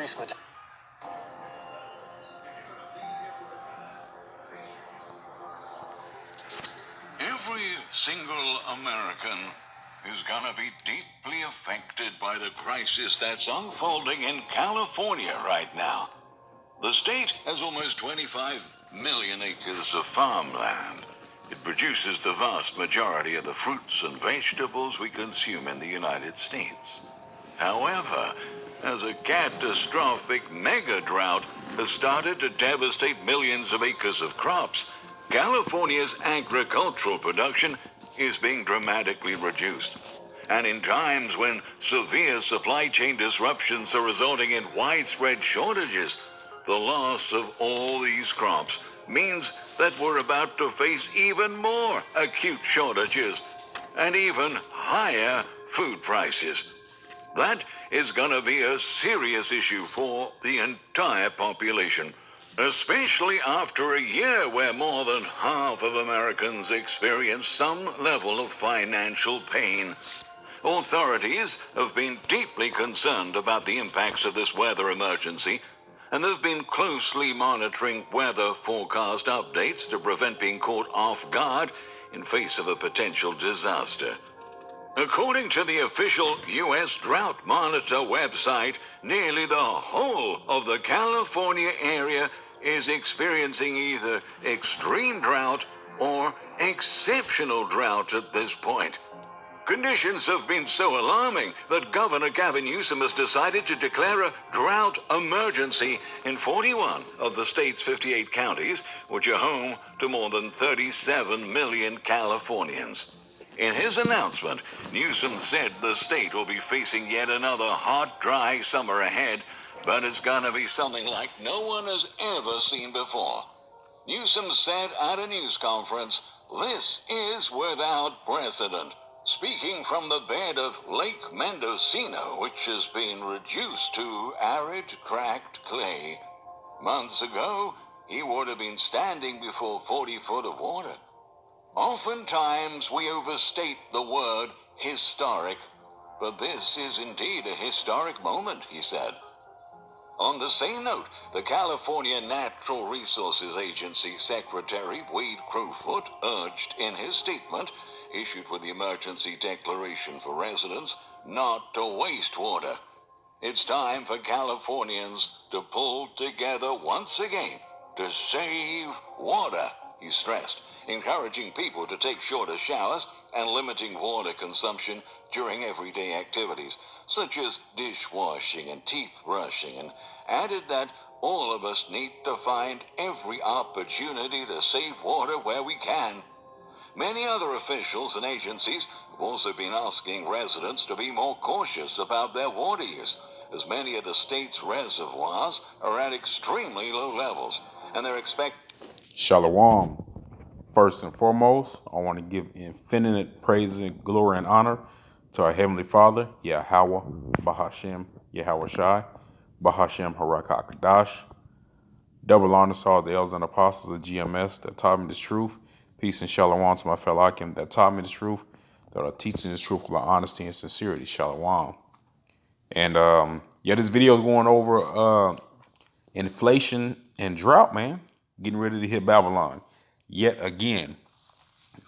increased mortality. Every single American is going to be deeply affected by the crisis that's unfolding in California right now. The state has almost 25 million acres of farmland. It produces the vast majority of the fruits and vegetables we consume in the United States. However, as a catastrophic mega drought has started to devastate millions of acres of crops, California's agricultural production is being dramatically reduced. And in times when severe supply chain disruptions are resulting in widespread shortages, the loss of all these crops means that we're about to face even more acute shortages and even higher food prices. That is going to be a serious issue for the entire population, especially after a year where more than half of Americans experience some level of financial pain. Authorities have been deeply concerned about the impacts of this weather emergency, and they've been closely monitoring weather forecast updates to prevent being caught off guard in face of a potential disaster. According to the official U.S. Drought Monitor website, nearly the whole of the California area is experiencing either extreme drought or exceptional drought at this point. Conditions have been so alarming that Governor Gavin Newsom has decided to declare a drought emergency in 41 of the state's 58 counties, which are home to more than 37 million Californians. In his announcement, Newsom said the state will be facing yet another hot, dry summer ahead, but it's gonna be something like no one has ever seen before. Newsom said at a news conference, "This is without precedent," speaking from the bed of Lake Mendocino, which has been reduced to arid, cracked clay. Months ago, he would have been standing before 40 foot of water. Oftentimes, we overstate the word historic, but this is indeed a historic moment, he said. On the same note, the California Natural Resources Agency Secretary Wade Crowfoot urged in his statement, issued with the emergency declaration for residents, not to waste water. It's time for Californians to pull together once again to save water, he stressed, encouraging people to take shorter showers and limiting water consumption during everyday activities, such as dishwashing and teeth brushing, and added that all of us need to find every opportunity to save water where we can. Many other officials and agencies have also been asking residents to be more cautious about their water use, as many of the state's reservoirs are at extremely low levels, and they're expecting... Shalom. First and foremost, I want to give infinite praise and glory and honor to our Heavenly Father, Yahweh, Bahashem, Yahweh Shai, Bahashem Harakakadash. Double honor to all the elders and apostles of GMS that taught me this truth. Peace and shalom to my fellow Akim that taught me this truth, that are teaching this truth with honesty and sincerity. Shalom. And this video is going over inflation and drought, man. Getting ready to hit Babylon yet again.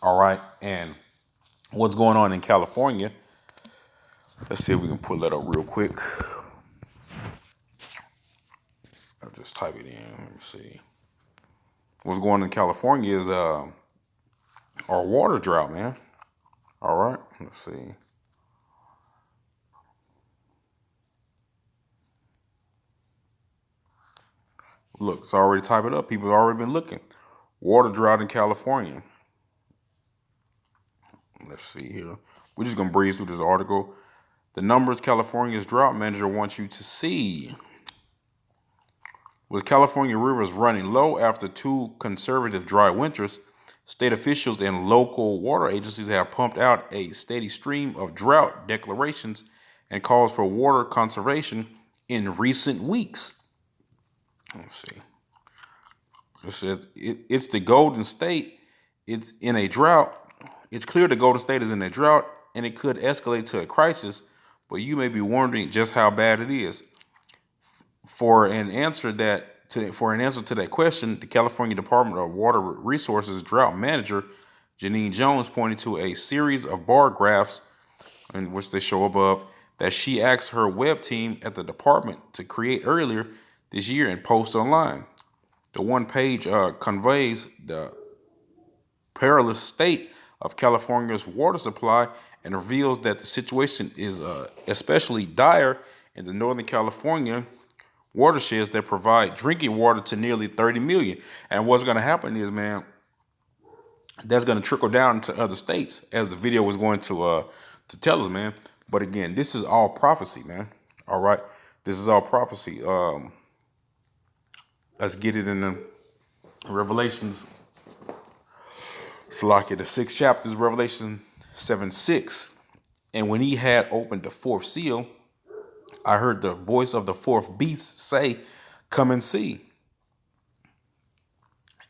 All right. And what's going on in California? Let's see if we can pull that up real quick. I'll just type it in. Let me see. What's going on in California is our water drought, man. All right. Let's see. Look, it's already typed it up. People have already been looking. Water drought in California. Let's see here. We're just going to breeze through this article. The numbers California's drought manager wants you to see. With California rivers running low after 2 conservative dry winters, state officials and local water agencies have pumped out a steady stream of drought declarations and calls for water conservation in recent weeks. Let's see. It says it's the Golden State. It's in a drought. It's clear the Golden State is in a drought, and it could escalate to a crisis, but you may be wondering just how bad it is. For an answer to that question, the California Department of Water Resources drought manager Janine Jones pointed to a series of bar graphs in which they show above that she asked her web team at the department to create earlier this year and post online. The one page conveys the perilous state of California's water supply and reveals that the situation is especially dire in the Northern California watersheds that provide drinking water to nearly 30 million. And what's going to happen is, man, that's going to trickle down to other states, as the video was going to tell us, man. But again, this is all prophecy, man. All right, this is all prophecy. Let's get it in the Revelations. Salaki, the 6th chapter is Revelation 7:6. And when he had opened the 4th seal, I heard the voice of the 4th beast say, "Come and see."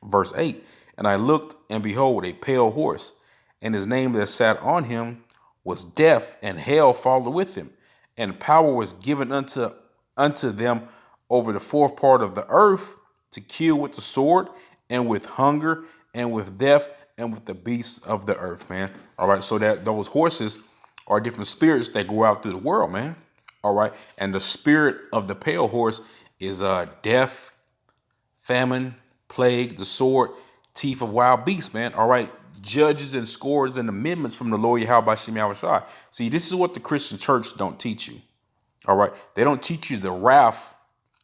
Verse 8. And I looked, and behold, a pale horse, and his name that sat on him was Death, and hell followed with him. And power was given unto them over the fourth part of the earth to kill with the sword, and with hunger, and with death, and with the beasts of the earth, man. All right, so that those horses are different spirits that go out through the world, man. All right, and the spirit of the pale horse is death, famine, plague, the sword, teeth of wild beasts, man. All right, judges and scores and amendments from the Lord Yahweh Shem Yahushua. See, this is what the Christian church don't teach you. All right, they don't teach you the wrath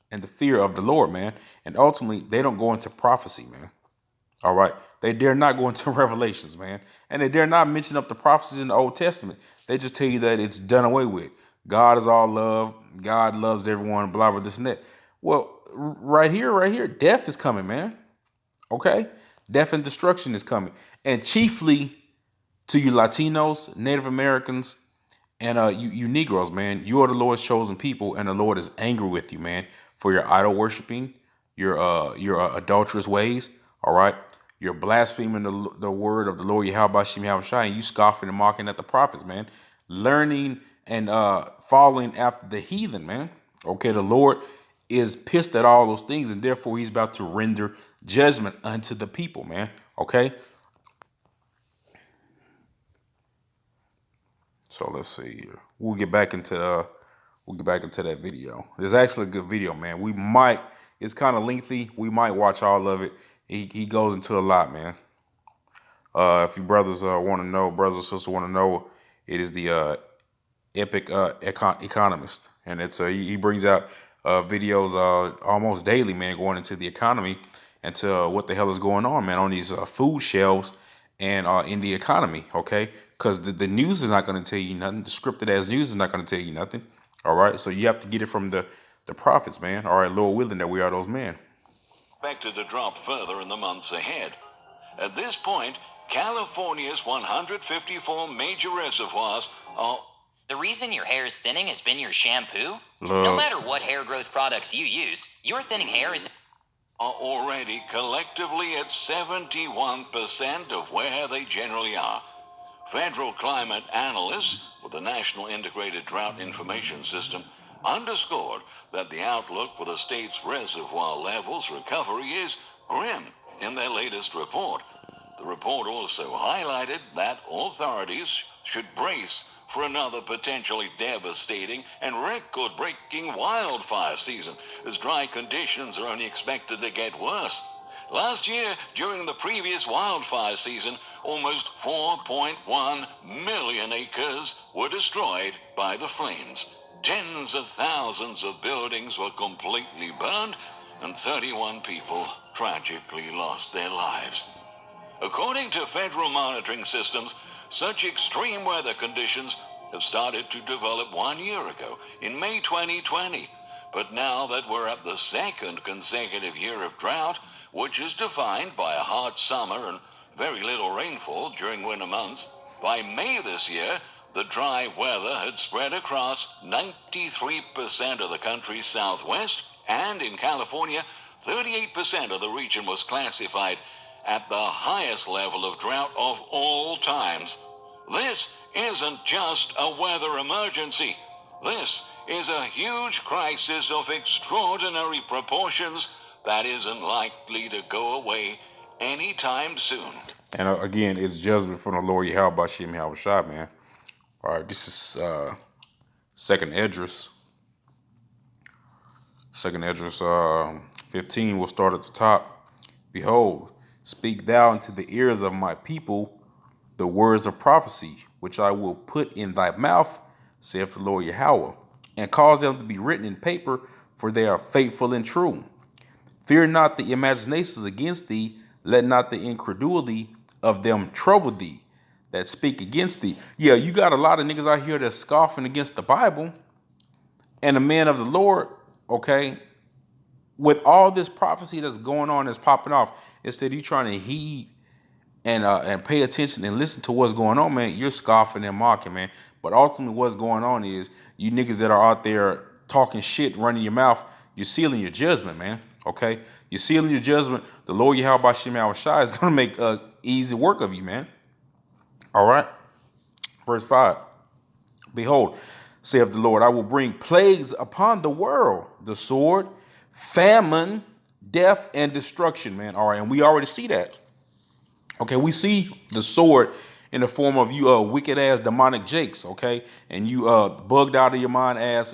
and the fear of the Lord, man. And ultimately, they don't go into prophecy, man. All right, they dare not go into Revelations, man. And they dare not mention up the prophecies in the Old Testament. They just tell you that it's done away with. God is all love. God loves everyone, blah, blah, this and that. Well, right here, death is coming, man. Okay? Death and destruction is coming. And chiefly to you Latinos, Native Americans, and you Negroes, man. You are the Lord's chosen people, and the Lord is angry with you, man, for your idol worshiping, your adulterous ways, all right? You're blaspheming the word of the Lord Yahweh Shem Yahushua, and you scoffing and mocking at the prophets, man. Learning and following after the heathen, man. Okay, the Lord is pissed at all those things, and therefore he's about to render judgment unto the people, man. Okay. So let's see here. We'll get back into that video. It's actually a good video, man. It's kind of lengthy. We might watch all of it. He goes into a lot, man. If you brothers want to know, brothers and sisters want to know, it is the Epic Economist, and it's he brings out videos almost daily, man, going into the economy and to what the hell is going on, man, on these food shelves and in the economy, okay? Because the news is not going to tell you nothing. The scripted ass news is not going to tell you nothing. All right, so you have to get it from the prophets, man. All right, Lord willing that we are those men. Expected to drop further in the months ahead. At this point, California's 154 major reservoirs are... The reason your hair is thinning has been your shampoo? Love. No matter what hair growth products you use, your thinning hair is... are already collectively at 71% of where they generally are. Federal climate analysts with the National Integrated Drought Information System underscored that the outlook for the state's reservoir levels recovery is grim in their latest report. The report also highlighted that authorities should brace for another potentially devastating and record-breaking wildfire season, as dry conditions are only expected to get worse. Last year, during the previous wildfire season, almost 4.1 million acres were destroyed by the flames. Tens of thousands of buildings were completely burned, and 31 people tragically lost their lives. According to federal monitoring systems, such extreme weather conditions have started to develop 1 year ago, in May 2020. But now that we're at the second consecutive year of drought, which is defined by a hot summer and very little rainfall during winter months, by May this year, the dry weather had spread across 93% of the country's southwest, and in California, 38% of the region was classified at the highest level of drought of all times. This isn't just a weather emergency. This is a huge crisis of extraordinary proportions that isn't likely to go away anytime soon. And again, it's judgment from the Lord Yahweh Bashim Yahweh Shai, man. All right, this is Second Esdras. Second Esdras 15 will start at the top. Behold, speak thou into the ears of my people the words of prophecy, which I will put in thy mouth, saith the Lord Yahweh, and cause them to be written in paper, for they are faithful and true. Fear not the imaginations against thee, let not the incredulity of them trouble thee that speak against thee. Yeah, you got a lot of niggas out here that's scoffing against the Bible and the man of the Lord, okay, with all this prophecy that's going on, that's popping off, instead of you trying to heed and pay attention and listen to what's going on, man, you're scoffing and mocking, man. But ultimately what's going on is you niggas that are out there talking shit, running your mouth, you're sealing your judgment, man. Okay? You're sealing your judgment. The Lord Yahweh Bashim Yahweh Shai is going to make easy work of you, man. All right? Verse 5. Behold, saith the Lord, I will bring plagues upon the world, the sword, famine, death, and destruction, man. All right, and we already see that. Okay, we see the sword in the form of you wicked ass demonic jakes, okay? And you bugged out of your mind ass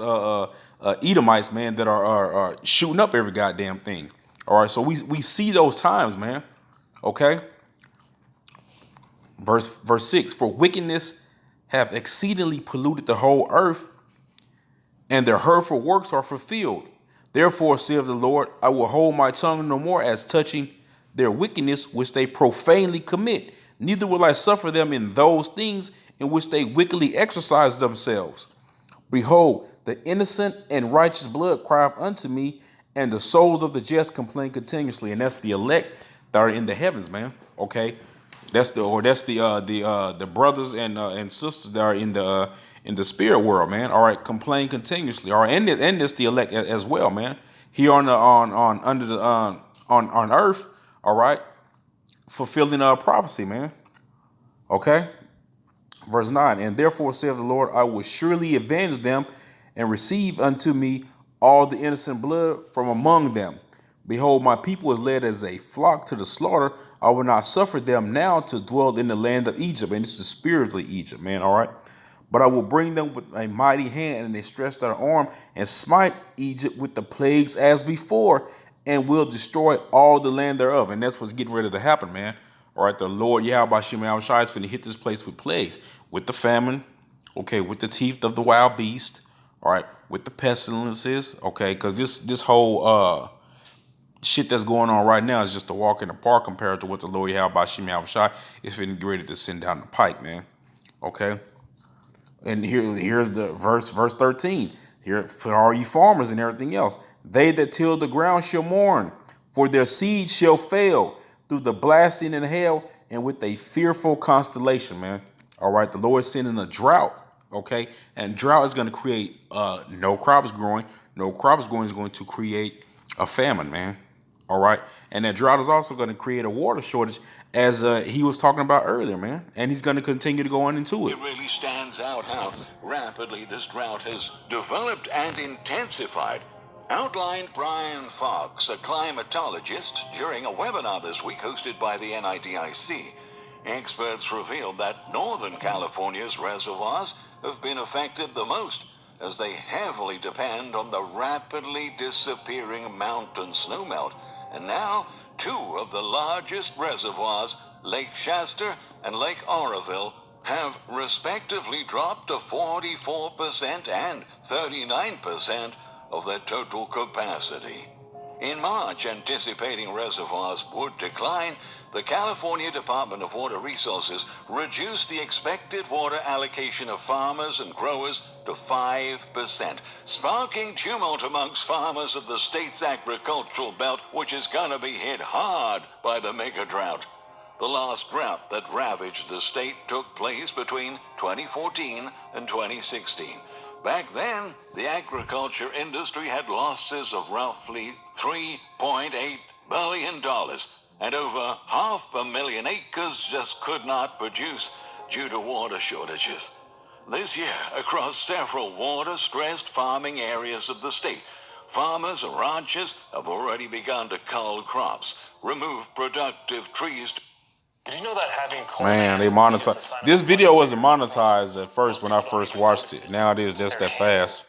Edomites, man, that are shooting up every goddamn thing. All right, so we see those times, man. Okay? Verse 6, for wickedness have exceedingly polluted the whole earth, and their hurtful works are fulfilled. Therefore, saith the Lord, I will hold my tongue no more as touching their wickedness which they profanely commit, neither will I suffer them in those things in which they wickedly exercise themselves. Behold, the innocent and righteous blood crieth unto me, and the souls of the just complain continuously. And that's the elect that are in the heavens, man. Okay, that's the brothers and sisters that are in the spirit world, man. All right, complain continuously. All right, and it's the elect as well, man. Here on the on earth, all right, fulfilling prophecy, man. Okay. Verse 9, and therefore saith the Lord, I will surely avenge them and receive unto me all the innocent blood from among them. Behold, my people is led as a flock to the slaughter. I will not suffer them now to dwell in the land of Egypt. And this is spiritually Egypt, man, all right? But I will bring them with a mighty hand, and they stretch their arm and smite Egypt with the plagues as before, and will destroy all the land thereof. And that's what's getting ready to happen, man. All right, the Lord Yahweh Shem Shai is finna hit this place with plagues, with the famine, okay, with the teeth of the wild beast, all right, with the pestilences, okay, because this whole shit that's going on right now is just a walk in the park compared to what the Lord Yahweh Shem Shai is finna get ready to send down the pike, man. Okay, and here's the verse 13. Here for all you farmers and everything else, they that till the ground shall mourn, for their seed shall fail through the blasting and hail and with a fearful constellation, man. All right, the Lord is sending a drought, okay? And drought is going to create no crops growing. No crops growing is going to create a famine, man. All right, and that drought is also going to create a water shortage, as he was talking about earlier, man. And he's going to continue to go on into it. It really stands out how rapidly this drought has developed and intensified. Outlined Brian Fox, a climatologist, during a webinar this week hosted by the NIDIC. Experts revealed that Northern California's reservoirs have been affected the most, as they heavily depend on the rapidly disappearing mountain snowmelt. And now, two of the largest reservoirs, Lake Shasta and Lake Oroville, have respectively dropped to 44% and 39% of their total capacity. In March, anticipating reservoirs would decline, the California Department of Water Resources reduced the expected water allocation of farmers and growers to 5%, sparking tumult amongst farmers of the state's agricultural belt, which is going to be hit hard by the mega drought. The last drought that ravaged the state took place between 2014 and 2016. Back then, the agriculture industry had losses of roughly $3.8 billion, and over 500,000 acres just could not produce due to water shortages. This year, across several water-stressed farming areas of the state, farmers and ranchers have already begun to cull crops, remove productive trees. Did you know that having cold Man, they hands and feet is a monetize. sign of This a video much wasn't bigger health problem? monetized at first Most when I people don't first even watched notice it. it. Now it is just Their that hands and fast.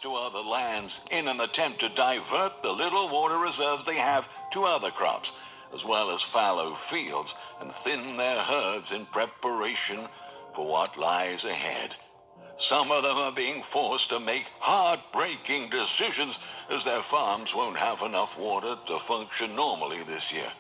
To other lands in an attempt to divert the little water reserves they have to other crops, as well as fallow fields, and thin their herds in preparation for what lies ahead. Some of them are being forced to make heartbreaking decisions as their farms won't have enough water to function normally this year.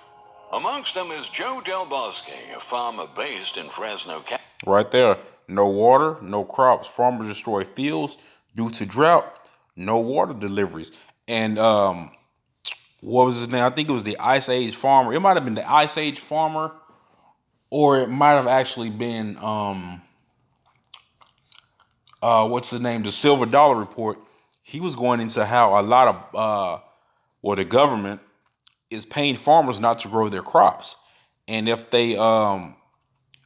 Amongst them is Joe Del Bosque, a farmer based in Fresno, California. Right there. No water, no crops. Farmers destroy fields due to drought. No water deliveries. And what was his name? I think it was the Ice Age Farmer. It might have been the Ice Age Farmer, or it might have actually been what's the name? The Silver Dollar Report. He was going into how a lot of the government is paying farmers not to grow their crops, and if they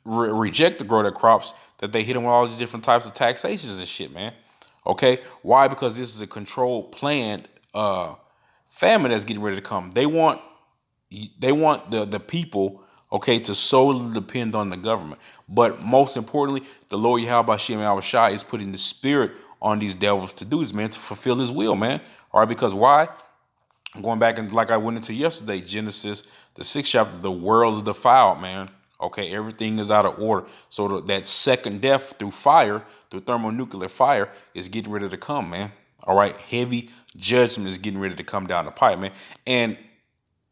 reject to grow their crops, that they hit them with all these different types of taxations and shit, man. Okay, why? Because this is a controlled, planned famine that's getting ready to come. They want the people, okay, to solely depend on the government. But most importantly, the Lord Yahweh Shem Shai is putting the spirit on these devils to do this, man, to fulfill his will, man. All right, because why? Going back and like I went into yesterday, Genesis, the 6th chapter, the world is defiled, man. Okay, everything is out of order. So that second death through fire, through thermonuclear fire, is getting ready to come, man. All right, heavy judgment is getting ready to come down the pipe, man. And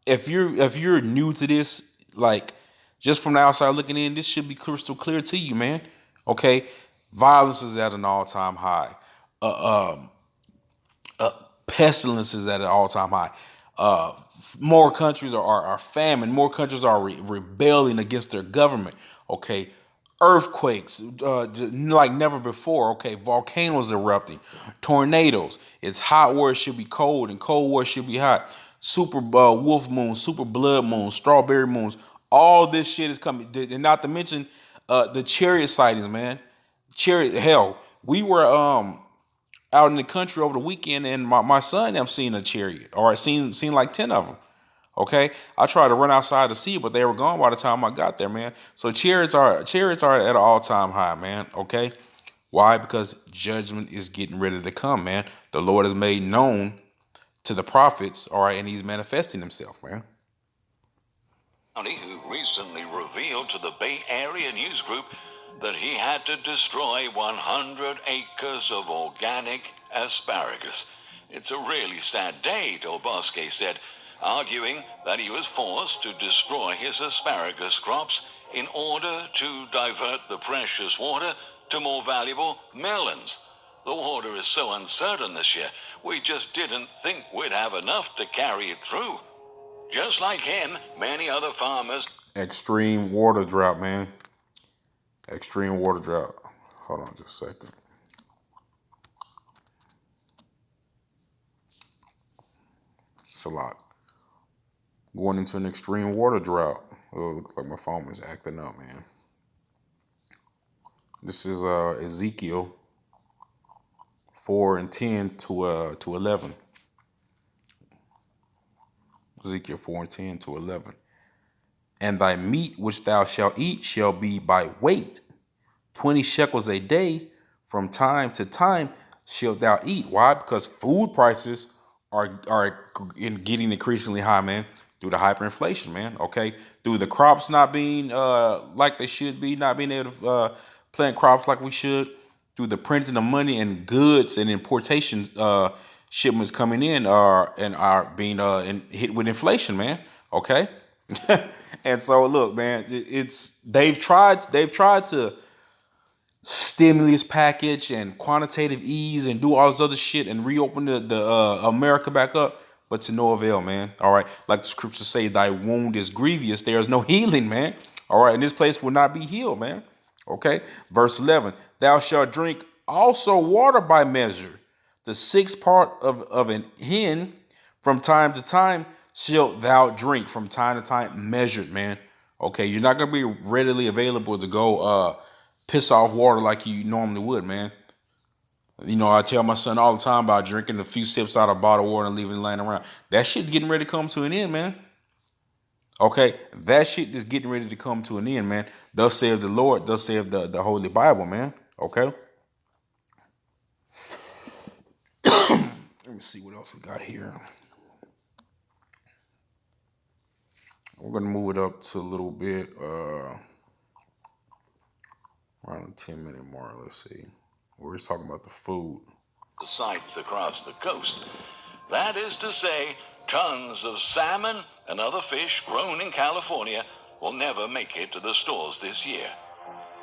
if you're new to this, like just from the outside looking in, this should be crystal clear to you, man. Okay, violence is at an all-time high. Pestilence is at an all-time high. More countries are famine. More countries are rebelling against their government. Okay, earthquakes like never before. Okay, volcanoes erupting, tornadoes. It's hot where it should be cold, and cold where it should be hot. Super wolf moons, super blood moons, strawberry moons. All this shit is coming, and not to mention the chariot sightings, man. Chariot, hell, we were out in the country over the weekend, and my son have seen a chariot, or I seen like 10 of them. Okay, I tried to run outside to see, but they were gone by the time I got there, man. So chariots are at an all-time high, man. Okay, why? Because judgment is getting ready to come, man. The Lord has made known to the prophets, all right, and He's manifesting Himself, man. Who recently revealed to the Bay Area News Group that he had to destroy 100 acres of organic asparagus. It's a really sad day, Del Bosque said, arguing that he was forced to destroy his asparagus crops in order to divert the precious water to more valuable melons. The water is so uncertain this year, we just didn't think we'd have enough to carry it through. Just like him, many other farmers. Extreme water drought, man. Extreme water drought. Hold on just a second. It's a lot. Going into an extreme water drought. Oh, it looks like my phone is acting up, man. This is Ezekiel 4:10 to 11. Ezekiel 4:10 to 11. And thy meat which thou shalt eat shall be by weight, 20 shekels a day. From time to time shalt thou eat. Why? Because food prices are getting increasingly high, man, through the hyperinflation, man. Okay, through the crops not being like they should be, not being able to plant crops like we should, through the printing of money and goods and importation shipments coming in are being hit with inflation, man. Okay, and so look, man, they've tried to stimulus package and quantitative ease and do all this other shit and reopen the America back up, but to no avail, man. All right, like the scriptures say, thy wound is grievous, there is no healing, man. All right, and this place will not be healed, man. Okay, verse 11, thou shalt drink also water by measure, the sixth part of an hin. From time to time shalt thou drink, from time to time measured, man. Okay, you're not gonna be readily available to go piss off water like you normally would, man. You know, I tell my son all the time about drinking a few sips out of bottled water and leaving it laying around. That shit's getting ready to come to an end, man. Okay, that shit is getting ready to come to an end, man. Thus saith the Lord, thus saith the Holy Bible, man. Okay. Let me see what else we got here. We're gonna move it up to a little bit, around the 10-minute mark. Let's see. We're just talking about the food. The sites across the coast. That is to say, tons of salmon and other fish grown in California will never make it to the stores this year.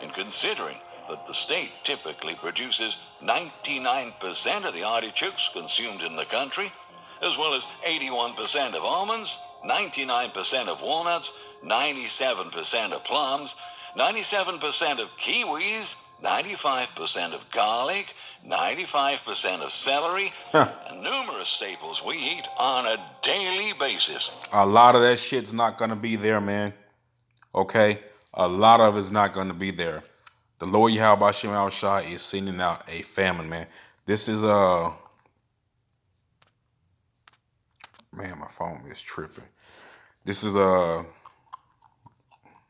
And considering that the state typically produces 99% of the artichokes consumed in the country, as well as 81% of almonds, 99% of walnuts, 97% of plums, 97% of kiwis, 95% of garlic, 95% of celery, and numerous staples we eat on a daily basis. A lot of that shit's not gonna be there, man. Okay? A lot of it's not gonna be there. The Lord Yahweh Shem Al Shai is sending out a famine, man. This is man, my phone is tripping. This is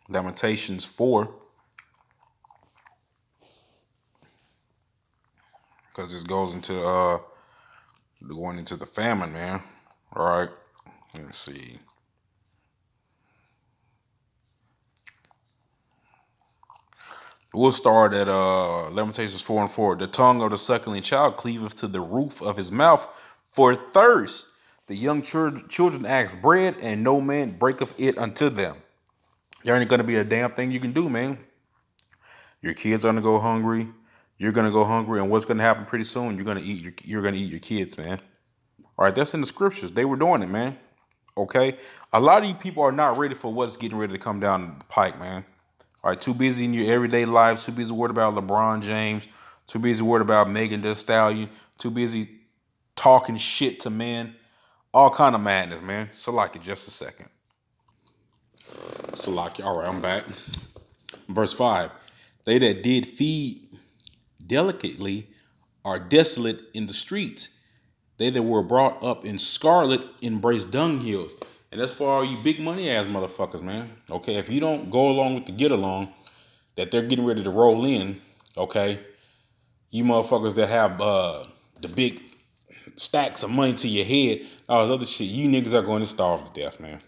Lamentations 4. Because this goes into going into the famine, man. All right. Let me see. We'll start at Lamentations 4:4. The tongue of the suckling child cleaveth to the roof of his mouth for thirst. The young children ask bread, and no man breaketh it unto them. There ain't gonna be a damn thing you can do, man. Your kids are gonna go hungry. You're gonna go hungry, and what's gonna happen pretty soon? You're gonna eat your kids, man. All right, that's in the scriptures. They were doing it, man. Okay, a lot of you people are not ready for what's getting ready to come down the pike, man. All right, too busy in your everyday lives, too busy worried about LeBron James, too busy worried about Megan Thee Stallion, too busy talking shit to men, all kind of madness, man. Salaki, just a second. Salaki, all right, I'm back. Verse 5, they that did feed delicately are desolate in the streets. They that were brought up in scarlet embrace dunghills. And that's for all you big money ass motherfuckers, man. Okay, if you don't go along with the get along that they're getting ready to roll in, okay, you motherfuckers that have the big stacks of money to your head, all this other shit, you niggas are going to starve to death, man.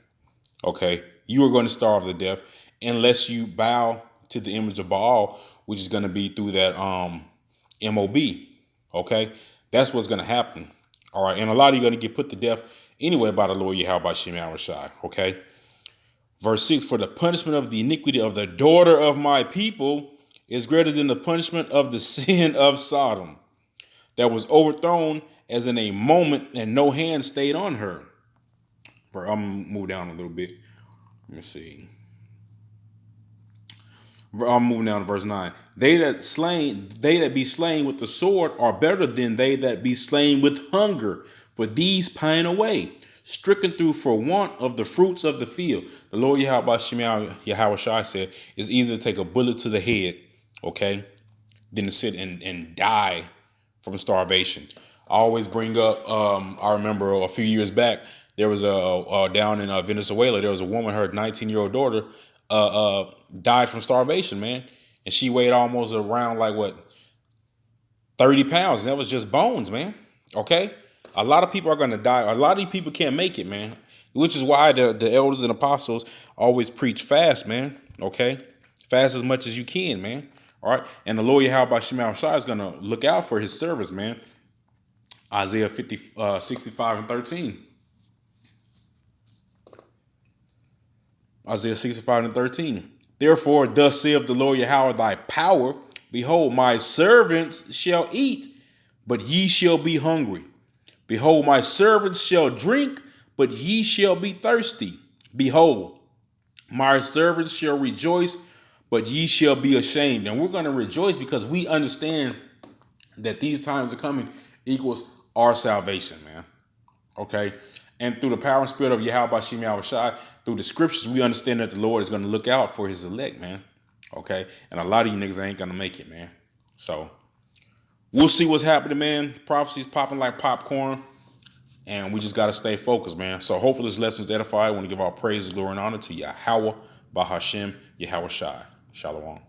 Okay, you are going to starve to death unless you bow to the image of Baal, which is going to be through that MOB. Okay, that's what's going to happen. All right, and a lot of you are going to get put to death anyway by the Lord Yahweh Shem Al Shai. Okay, verse 6, for the punishment of the iniquity of the daughter of my people is greater than the punishment of the sin of Sodom, that was overthrown as in a moment, and no hand stayed on her. I'm gonna move down a little bit. Let me see. I'm moving down to verse 9. They that be slain with the sword are better than they that be slain with hunger, for these pine away, stricken through for want of the fruits of the field. The Lord Yahweh Shai said, it's easier to take a bullet to the head, okay, than to sit and die from starvation. I always bring up, I remember a few years back, there was down in Venezuela, there was a woman, her 19-year-old daughter, died from starvation, man. And she weighed almost around 30 pounds. And that was just bones, man. Okay. A lot of people are going to die. A lot of people can't make it, man. Which is why the elders and apostles always preach fast, man. Okay. Fast as much as you can, man. All right. And the Lord Yahweh Shem Al Shai is going to look out for his servants, man. Isaiah 65:13. Isaiah 65:13. Therefore, thus saith the Lord Yahweh thy power, behold, my servants shall eat, but ye shall be hungry. Behold, my servants shall drink, but ye shall be thirsty. Behold, my servants shall rejoice, but ye shall be ashamed. And we're going to rejoice because we understand that these times are coming equals our salvation, man. Okay. And through the power and spirit of Yahweh Shem Yahweh Shai, through the scriptures, we understand that the Lord is going to look out for his elect, man. Okay, and a lot of you niggas ain't gonna make it, man. So we'll see what's happening, man. Prophecy's popping like popcorn, and we just gotta stay focused, man. So hopefully this lesson's edified. I want to give all praise, glory, and honor to Yahweh, Bahashem, Yahweh Shai. Shalom.